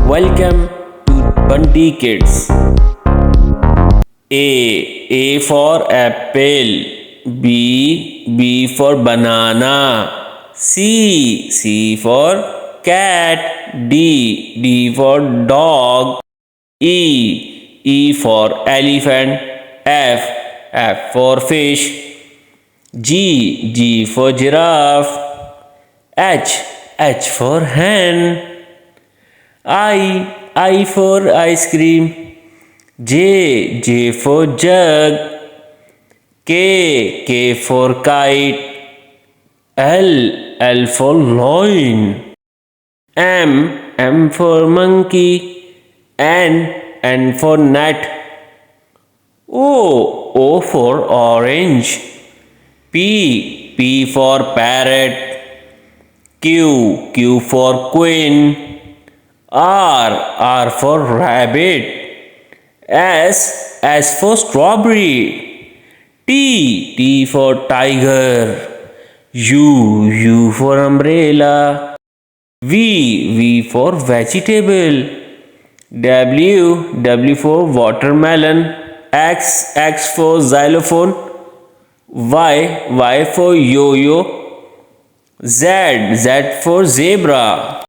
Welcome to Bunty Kids. A for apple. B for banana. C for cat. D for dog. E for elephant. F for fish. G for giraffe. H for hen. I for ice cream. J for jug. K for kite. L for loin. M for monkey. N for nut. O for orange. P for parrot. Q for queen. R for rabbit. S for strawberry. T for tiger. U for umbrella. V for vegetable. W for watermelon. X for xylophone. Y for yoyo. Z for zebra.